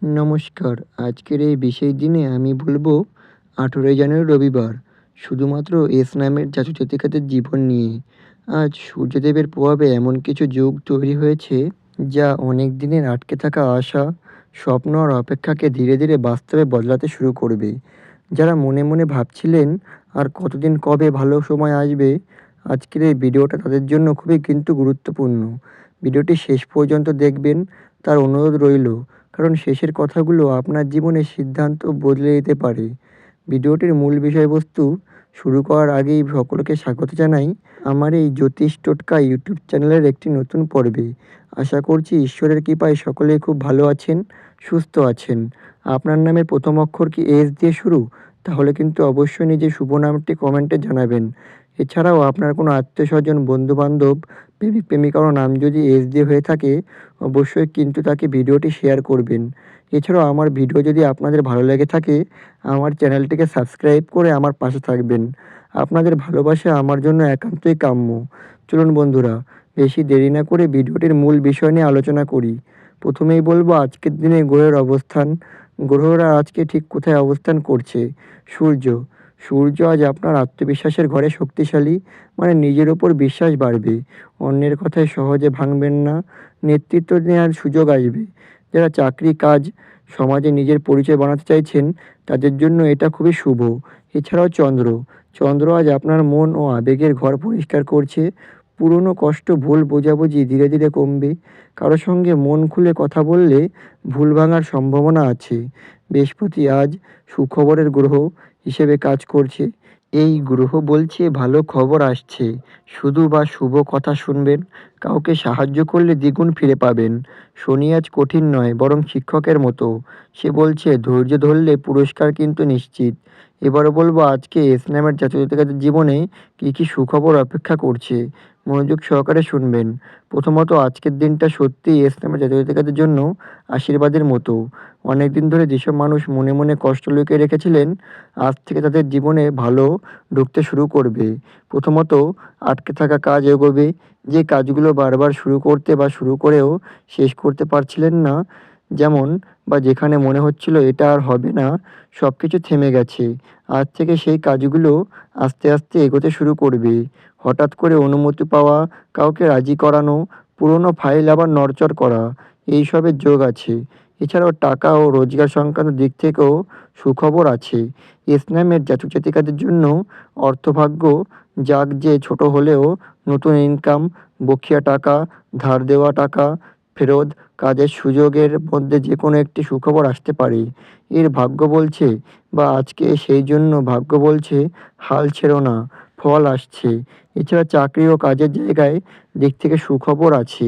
নমস্কার। আজকের এই বিশেষ দিনে আমি বলবো ১৮ই জানুয়ারি রবিবার। শুধুমাত্র এস নামের জাতিকাদের জীবন নিয়ে। আজ সূর্যদেবের প্রভাবে এমন কিছু যোগ তৈরি হয়েছে যা অনেক দিনের আটকে থাকা আশা, স্বপ্ন আর অপেক্ষাকে ধীরে ধীরে বাস্তবে বদলাতে শুরু করবে। যারা মনে মনে ভাবছিলেন আর কতদিন কবে ভালো সময় আসবে, আজকের এই ভিডিওটা তাদের জন্য খুবই কিন্তু গুরুত্বপূর্ণ। ভিডিওটি শেষ পর্যন্ত দেখবেন, তার অনুরোধ রইল, কারণ শেষের কথাগুলো আপনার জীবনের সিদ্ধান্ত বদলে দিতে পারে। ভিডিওটির মূল বিষয়বস্তু শুরু করার আগেই সকলকে স্বাগত জানাই আমার এই জ্যোতিষ টোটকা ইউটিউব চ্যানেলের একটি নতুন পর্বে। আশা করছি ঈশ্বরের কৃপায় সকলেই খুব ভালো আছেন, সুস্থ আছেন। আপনার নামের প্রথম অক্ষর কি এস দিয়ে শুরু? তাহলে কিন্তু অবশ্যই নিজের শুভ নামটি কমেন্টে জানাবেন। এছাড়াও আপনার কোনো আত্মীয়স্বজন, বন্ধুবান্ধব, প্রেমিক প্রেমিকারও নাম যদি এস দিয়ে হয়ে থাকে, অবশ্যই কিন্তু তাকে ভিডিওটি শেয়ার করবেন। এছাড়াও আমার ভিডিও যদি আপনাদের ভালো লেগে থাকে, আমার চ্যানেলটিকে সাবস্ক্রাইব করে আমার পাশে থাকবেন। আপনাদের ভালোবাসা আমার জন্য একান্তই কাম্য। চলুন বন্ধুরা, বেশি দেরি না করে ভিডিওটির মূল বিষয় নিয়ে আলোচনা করি। প্রথমেই বলবো আজকের দিনে গ্রহের অবস্থান। গ্রহরা আজকে ঠিক কোথায় অবস্থান করছে? সূর্য। সূর্য আজ আপনার আত্মবিশ্বাসের ঘরে শক্তিশালী, মানে নিজের ওপর বিশ্বাস বাড়বে। অন্যের কথায় সহজে ভাঙবেন না। নেতৃত্ব নেওয়ার সুযোগ আসবে। যারা চাকরি, কাজ, সমাজে নিজের পরিচয় বানাতে চাইছেন, তাদের জন্য এটা খুবই শুভ। এছাড়াও চন্দ্র। চন্দ্র আজ আপনার মন ও আবেগের ঘর পরিষ্কার করছে। পুরনো কষ্ট, ভুল বোঝাবুঝি ধীরে ধীরে কমবে। কারো সঙ্গে মন খুলে কথা বললে ভুল ভাঙার সম্ভাবনা আছে। বৃহস্পতি আজ সুখবরের গ্রহ হিসেবে কাজ করছে। এই গ্রহ বলছে ভালো খবর আসছে। শুধু বা শুভ কথা শুনবেন। কাউকে সাহায্য করলে দ্বিগুণ ফিরে পাবেন। শনি আজ কঠিন নয়, বরং শিক্ষকের মতো। সে বলছে ধৈর্য ধরলে পুরস্কার কিন্তু নিশ্চিত। এবারও বলবো আজকে এস নামের জাতকের জীবনে কী কী সুখবর অপেক্ষা করছে। মনোযোগ সহকারে শুনবেন। প্রথমত, আজকের দিনটা সত্যিই এস নামের জাতকের জন্য আশীর্বাদের মতো। অনেকদিন ধরে যেসব মানুষ মনে মনে কষ্ট লুকিয়ে রেখেছিলেন, আজ থেকে তাদের জীবনে ভালো ঢুকতে শুরু করবে। প্রথমত, আটকে থাকা কাজ এগোবে। যে কাজগুলো বারবার শুরু করতে বা শুরু করেও শেষ করতে পারছিলেন না, যেমন বা যেখানে মনে হচ্ছিল এটা আর হবে না, সব কিছু থেমে গেছে। আজ থেকে সেই কাজগুলো আস্তে আস্তে এগোতে শুরু করবে। হঠাৎ করে অনুমতি পাওয়া, কাউকে রাজি করানো, পুরনো ফাইল আবার নড়চড় করা, এইসবের যোগ আছে। এছাড়াও টাকা ও রোজগার সংক্রান্ত দিক থেকেও সুখবর আছে। এস নামের জাতক জাতিকাদের জন্য অর্থভাগ্য যাক যে ছোট হলেও নতুন ইনকাম, বকেয়া টাকা, ধার দেওয়া টাকা ফেরত, কাজের সুযোগের মধ্যে যে কোনো একটি সুখবর আসতে পারে। এর ভাগ্য বলছে, বা আজকে সেই জন্য ভাগ্য বলছে, হাল ছেড়ো না, ফল আসছে। এছাড়া চাকরি ও কাজের জায়গায় দিক থেকে সুখবর আছে।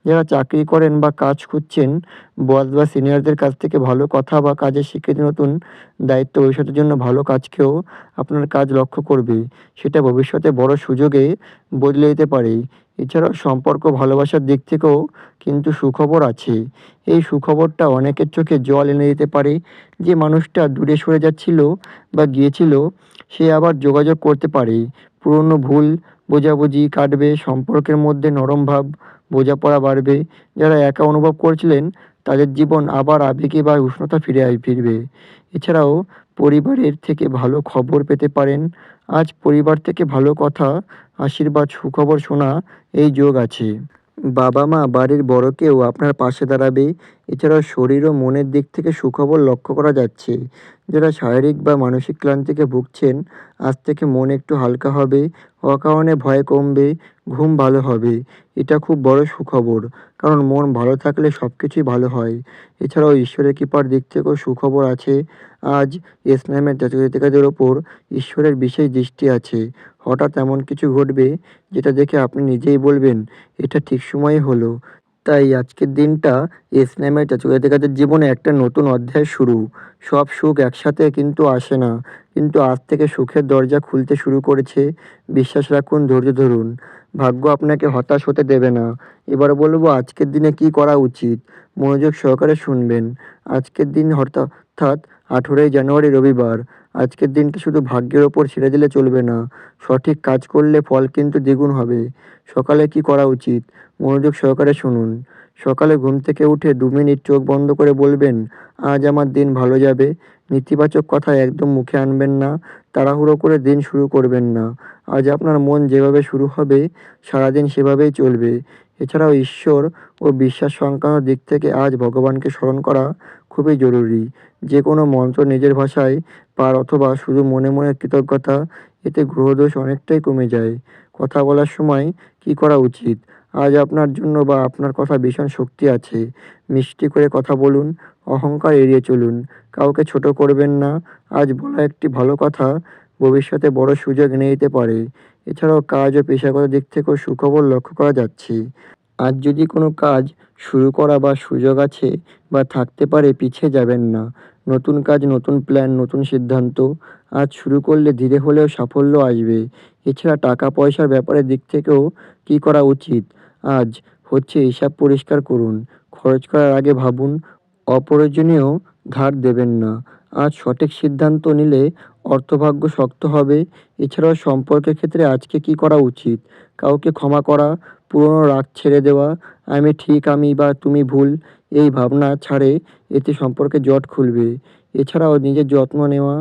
যারা চাকরি করেন বা কাজ খুঁজছেন, বস বা সিনিয়রদের কাছ থেকে ভালো কথা বা কাজের স্বীকৃতি, নতুন দায়িত্ব ভবিষ্যতের জন্য ভালো কাজকেও আপনার কাজ লক্ষ্য করবে। সেটা ভবিষ্যতে বড় সুযোগে বদলে দিতে পারে। এছাড়াও সম্পর্ক, ভালোবাসার দিক থেকেও কিন্তু সুখবর আছে। এই সুখবরটা অনেকের চোখে জল এনে দিতে পারে। যে মানুষটা দূরে সরে যাচ্ছিল বা গিয়েছিল, সে আবার যোগাযোগ করতে পারে। পুরনো ভুল বোঝাবুঝি কাটবে, সম্পর্কের মধ্যে নরম ভাব, বোঝাপড়া বাড়বে। যারা একা অনুভব করছিলেন, তাদের জীবন আবার আবেগে বা উষ্ণতা ফিরবে। এছাড়াও পরিবারের থেকে ভালো খবর পেতে পারেন। আজ পরিবার থেকে ভালো কথা, আশীর্বাদ, সুখবর শোনা এই যোগ আছে। বাবা মা, বাড়ির বড় কেউ আপনার পাশে দাঁড়াবে। এছাড়াও শরীর ও মনের দিক থেকে সুখবর লক্ষ্য করা যাচ্ছে। যারা শারীরিক বা মানসিক ক্লান্তিতে ভুগছেন, আজ থেকে মন একটু হালকা হবে, অকারণে ভয় কমবে, ঘুম ভালো হবে। এটা খুব বড় সুখবর, কারণ মন ভালো থাকলে সব কিছুই ভালো হয়। এছাড়াও ঈশ্বরের কৃপার দিক থেকেও সুখবর আছে। আজ এস নামের জাতকের ওপর ঈশ্বরের বিশেষ দৃষ্টি আছে। হঠাৎ এমন কিছু ঘটবে যেটা দেখে আপনি নিজেই বলবেন, এটা ঠিক সময়ে হলো। তাই আজকের দিনটা এস নামের জাতকের জীবনে একটা নতুন অধ্যায় শুরু। সব সুখ একসাথে কিন্তু আসে না, কিন্তু আজ থেকে সুখের দরজা খুলতে শুরু করেছে। বিশ্বাস রাখুন, ধৈর্য ধরুন। ভাগ্য আপনাকে হতাশ হতে দেবে না। এবার বলবো আজকের দিনে কি করা উচিত। মনোযোগ সহকারে শুনবেন। আজকের দিন অর্থাৎ ১৮ই জানুয়ারি রবিবার। আজকের দিনটা শুধু ভাগ্যের ওপর ছেড়ে দিলে চলবে না। সঠিক কাজ করলে ফল কিন্তু দ্বিগুণ হবে। সকালে কি করা উচিত? মনোযোগ সহকারে শুনুন। সকালে ঘুম থেকে উঠে 2 মিনিট চোখ বন্ধ করে বলবেন, আজ আমার দিন ভালো যাবে। নেতিবাচক কথা একদম মুখে আনবেন না। তাড়াহুড়ো করে দিন শুরু করবেন না। আজ আপনার মন যেভাবে শুরু হবে, সারাদিন সেভাবেই চলবে। এছাড়াও ঈশ্বর ও বিশ্বাস সংক্রান্ত দিক থেকে আজ ভগবানকে স্মরণ করা খুবই জরুরি। যে কোনো মন্ত্র নিজের ভাষায় পাঠ অথবা শুধু মনে মনে কৃতজ্ঞতা, এতে গ্রহদোষ অনেকটাই কমে যায়। কথা বলার সময় কী করা উচিত? আজ আপনার জন্য বা আপনার কথা ভীষণ শক্তি আছে। মিষ্টি করে কথা বলুন, অহংকার এড়িয়ে চলুন, কাউকে ছোট করবেন না। আজ বলা একটি ভালো কথা ভবিষ্যতে বড় সুযোগ এনে দিতে পারে। এছাড়াও কাজ ও পেশাগত দিক থেকেও সুখবর লক্ষ্য করা যাচ্ছে। আজ যদি কোনো কাজ শুরু করা বা সুযোগ আছে বা থাকতে পারে, পিছিয়ে যাবেন না। নতুন কাজ, নতুন প্ল্যান, নতুন সিদ্ধান্ত। আজ শুরু করলে ধীরে হলেও সাফল্য আসবে। এছাড়া টাকা পয়সার ব্যাপারের দিক থেকেও কী করা উচিত? আজ হচ্ছে হিসাব পরিষ্কার করুন। খরচ করার আগে ভাবুন। অপ্রয়োজনীয় ধার দেবেন না। আজ সঠিক সিদ্ধান্ত নিলে অর্থভাগ্য শক্ত হবে। এছাড়াও সম্পর্কের ক্ষেত্রে আজকে কী করা উচিত? কাউকে ক্ষমা করা, পুরনো রাগ ছেড়ে দেওয়া, আমি ঠিক, আমি বা তুমি ভুল, এই ভাবনা ছাড়ে, এতে সম্পর্কে জট খুলবে। এছাড়াও নিজের যত্ন নেওয়া,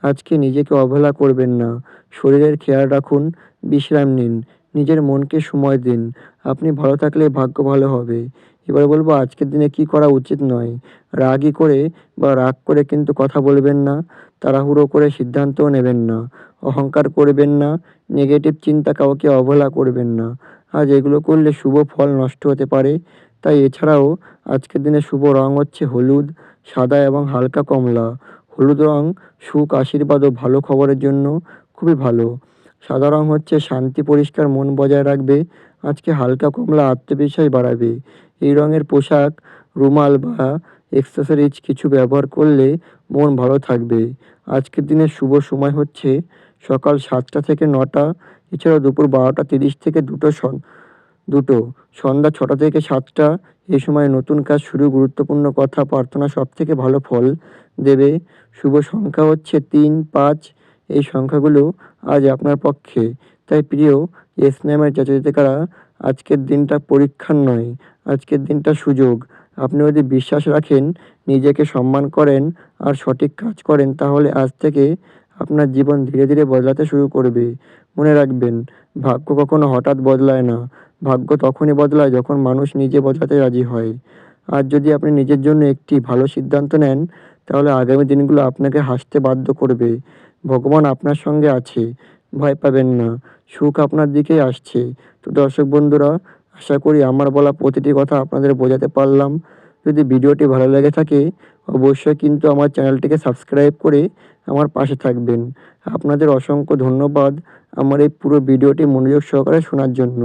আজকে নিজেকে অবহেলা করবেন না। শরীরের খেয়াল রাখুন, বিশ্রাম নিন, নিজের মনকে সময় দিন। আপনি ভালো থাকলে ভাগ্য ভালো হবে। এবার বলব আজকের দিনে কী করা উচিত নয়। রাগই করে বা রাগ করে কিন্তু কথা বলবেন না। তাড়াহুড়ো করে সিদ্ধান্তও নেবেন না। অহংকার করবেন না। নেগেটিভ চিন্তা, কাউকে অবহেলা করবেন না। আজ এগুলো করলে শুভ ফল নষ্ট হতে পারে। তাই এছাড়াও আজকের দিনে শুভ রং হচ্ছে হলুদ, সাদা এবং হালকা কমলা। হলুদ রং সুখ, আশীর্বাদ ও ভালো খবরের জন্য খুবই ভালো। সাদা রং হচ্ছে শান্তি, পরিষ্কার মন বজায় রাখবে। আজকে হালকা কমলা আত্মবিশ্বাস বাড়াবে। এই রঙের পোশাক, রুমাল বা অ্যাক্সেসরিজ কিছু ব্যবহার করলে মন ভালো থাকবে। আজকের দিনের শুভ সময় হচ্ছে সকাল 7টা থেকে 9টা, এছাড়াও দুপুর 12টা 30 থেকে 2টো, সন্ধ্যা 6টা থেকে 7টা। এই সময় নতুন কাজ শুরু, গুরুত্বপূর্ণ কথা, প্রার্থনা সবথেকে ভালো ফল দেবে। শুভ সংখ্যা হচ্ছে 3, 5। এই সংখ্যাগুলো আজ আপনার পক্ষে। তাই প্রিয় এস নামের জাতজাতিকারা, আজকের দিনটা পরীক্ষার নয়, আজকের দিনটা সুযোগ। আপনি যদি বিশ্বাস রাখেন, নিজেকে সম্মান করেন আর সঠিক কাজ করেন, তাহলে আজ থেকে আপনার জীবন ধীরে ধীরে বদলাতে শুরু করবে। মনে রাখবেন, ভাগ্য কখনো হঠাৎ বদলায় না। ভাগ্য তখনই বদলায় যখন মানুষ নিজে বদলাতে রাজি হয়। আজ যদি আপনি নিজের জন্য একটি ভালো সিদ্ধান্ত নেন, তাহলে আগামী দিনগুলো আপনাকে হাসতে বাধ্য করবে। ভগবান আপনার সঙ্গে আছে। ভয় পাবেন না। সুখ আপনার দিকেই আসছে। তো দর্শক বন্ধুরা, আশা করি আমার বলা প্রতিটি কথা আপনাদের বোঝাতে পারলাম। যদি ভিডিওটি ভালো লেগে থাকে, অবশ্যই কিন্তু আমার চ্যানেলটিকে সাবস্ক্রাইব করে আমার পাশে থাকবেন। আপনাদের অসংখ্য ধন্যবাদ আমার এই পুরো ভিডিওটি মনোযোগ সহকারে শোনার জন্য।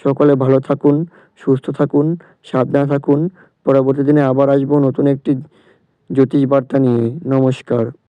সকলে ভালো থাকুন, সুস্থ থাকুন, সাবধানে থাকুন। পরবর্তী দিনে আবার আসবো নতুন একটি জ্যোতিষ বার্তা নিয়ে। নমস্কার।